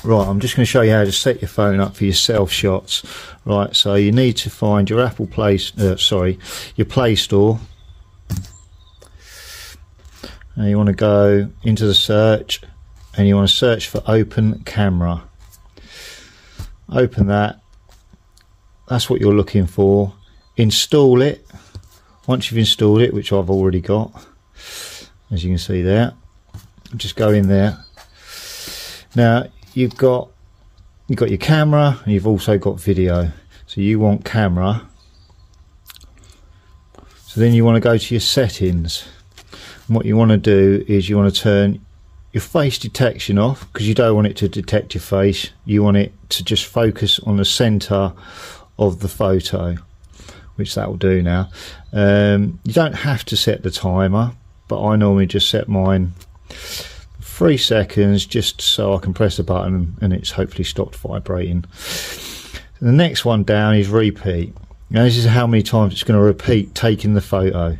Right, I'm just going to show you how to set your phone up for your self shots. Right, so you need to find your Apple Play, your Play Store. And you want to go into the search and you want to search for Open Camera. Open that. That's what you're looking for. Install it. Once you've installed it, which I've already got, as you can see there, just go in there. Now you've got your camera and you've also got video. So you want camera. So then you want to go to your settings. And what you want to do is you want to turn your face detection off, because you don't want it to detect your face. You want it to just focus on the center of the photo, which that will do now. You don't have to set the timer, but I normally just set mine 3 seconds, just so I can press the button and it's hopefully stopped vibrating. The next one down is repeat. Now this is how many times it's going to repeat taking the photo.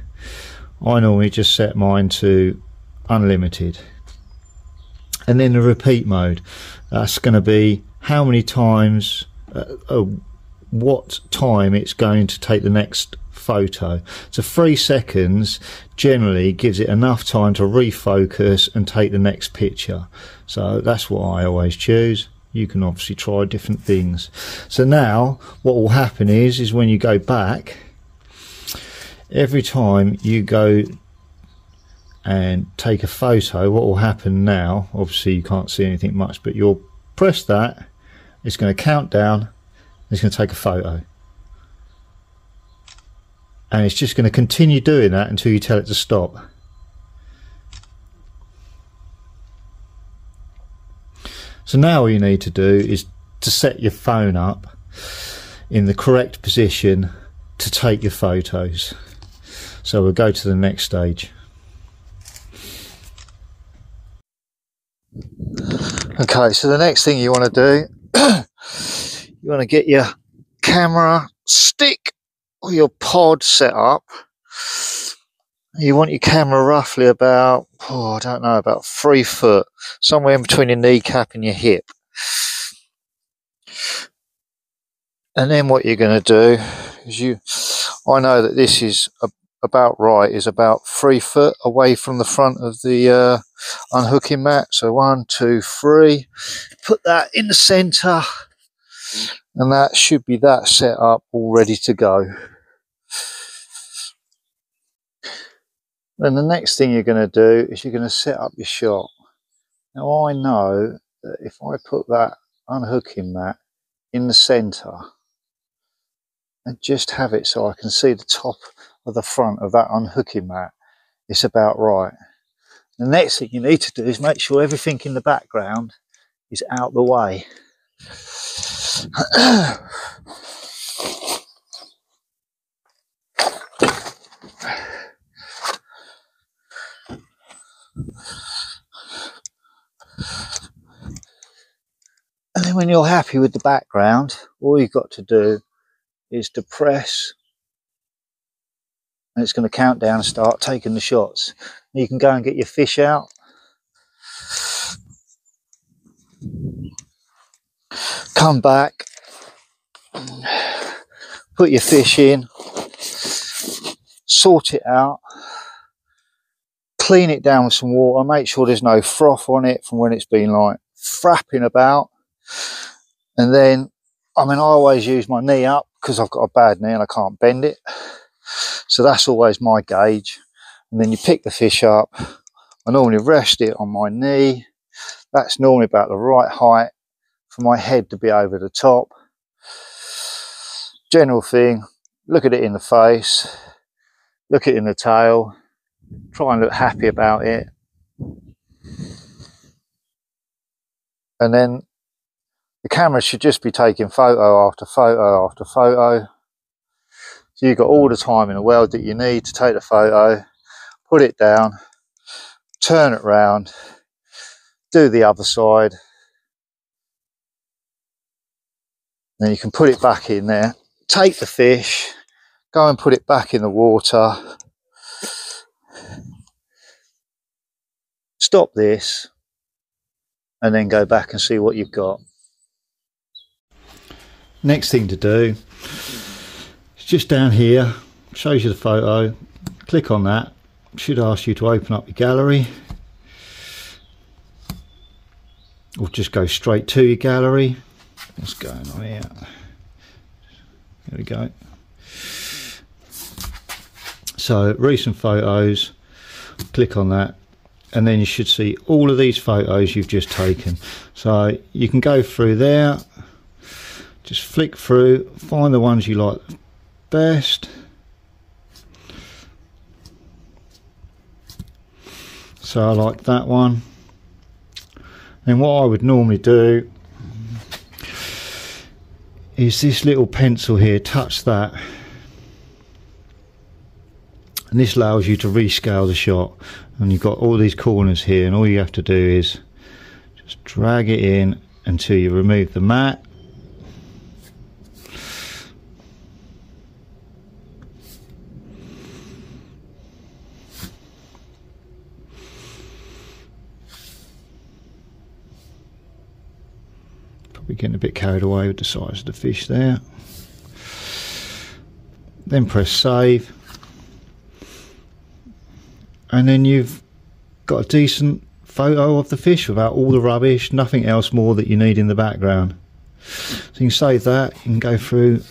I normally just set mine to unlimited. And then the repeat mode, that's going to be how many times, what time it's going to take the next photo. So 3 seconds generally gives it enough time to refocus and take the next picture. So that's what I always choose. You can obviously try different things. So now what will happen is when you go back, every time you go and take a photo, what will happen now, obviously you can't see anything much, but you'll press that, it's going to count down, it's going to take a photo, and it's just going to continue doing that until you tell it to stop. So now all you need to do is to set your phone up in the correct position to take your photos. So we'll go to the next stage. Okay, so the next thing you want to do, you want to get your camera stick or your pod set up. You want your camera roughly about, I don't know, about 3 foot, somewhere in between your kneecap and your hip. And then what you're going to do is I know that this is about right, is about 3 foot away from the front of the unhooking mat. So 1, 2, 3, put that in the center, and that should be that set up all ready to go. Then the next thing you're going to do is you're going to set up your shot. Now I know that if I put that unhooking mat in the center and just have it so I can see the top of the front of that unhooking mat, it's about right. The next thing you need to do is make sure everything in the background is out the way. And then when you're happy with the background, all you've got to do is to press, and it's going to count down and start taking the shots. You can go and get your fish out. Come back, put your fish in, sort it out, clean it down with some water, make sure there's no froth on it from when it's been like frapping about. And then, I always use my knee up because I've got a bad knee and I can't bend it. So that's always my gauge. And then you pick the fish up. I normally rest it on my knee. That's normally about the right height for my head to be over the top. General thing, look at it in the face, look at it in the tail, try and look happy about it. And then the camera should just be taking photo after photo after photo. So you've got all the time in the world that you need to take the photo, put it down, turn it round, do the other side. Then you can put it back in there, take the fish, go and put it back in the water. Stop this and then go back and see what you've got. Next thing to do is just down here, shows you the photo, click on that. It should ask you to open up your gallery, or just go straight to your gallery. What's going on here? There we go. So recent photos, click on that, and then you should see all of these photos you've just taken. So you can go through there, just flick through, find the ones you like best. So I like that one. And what I would normally do is this little pencil here, touch that, and this allows you to rescale the shot. And you've got all these corners here, and all you have to do is just drag it in until you remove the mat. Probably getting a bit carried away with the size of the fish there. Then press save, and then you've got a decent photo of the fish without all the rubbish, nothing else more that you need in the background. So you can save that, you can go through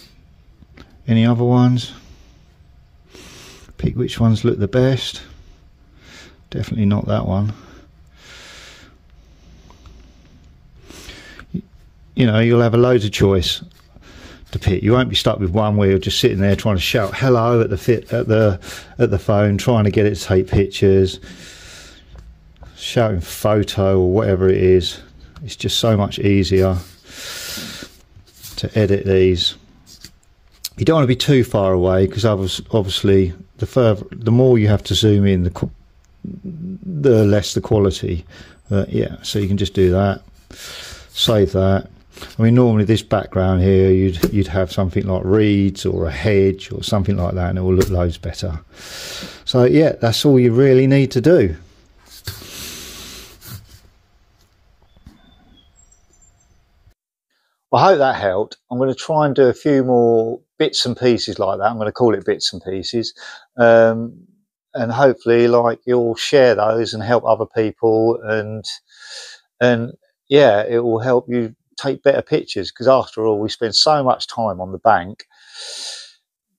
any other ones, pick which ones look the best. Definitely not that one. You know, you'll have a load of choice to pick. You won't be stuck with one where you're just sitting there trying to shout hello at the phone, trying to get it to take pictures, shouting photo or whatever it is. It's just so much easier to edit these. You don't want to be too far away, because obviously the more you have to zoom in, the less the quality. Yeah, so you can just do that, save that. I mean, normally this background here, you'd have something like reeds or a hedge or something like that, and it will look loads better. So yeah, that's all you really need to do. Well, I hope that helped. I'm going to try and do a few more bits and pieces like that. I'm going to call it bits and pieces, and hopefully, like, you'll share those and help other people, and yeah, it will help you take better pictures, because after all, we spend so much time on the bank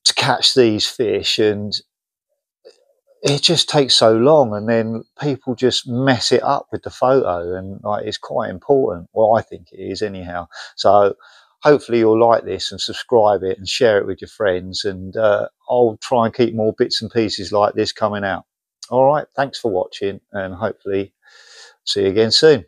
to catch these fish, and it just takes so long, and then people just mess it up with the photo, and like, it's quite important. Well, I think it is anyhow. So hopefully you'll like this and subscribe it and share it with your friends, and I'll try and keep more bits and pieces like this coming out. All right, thanks for watching, and hopefully see you again soon.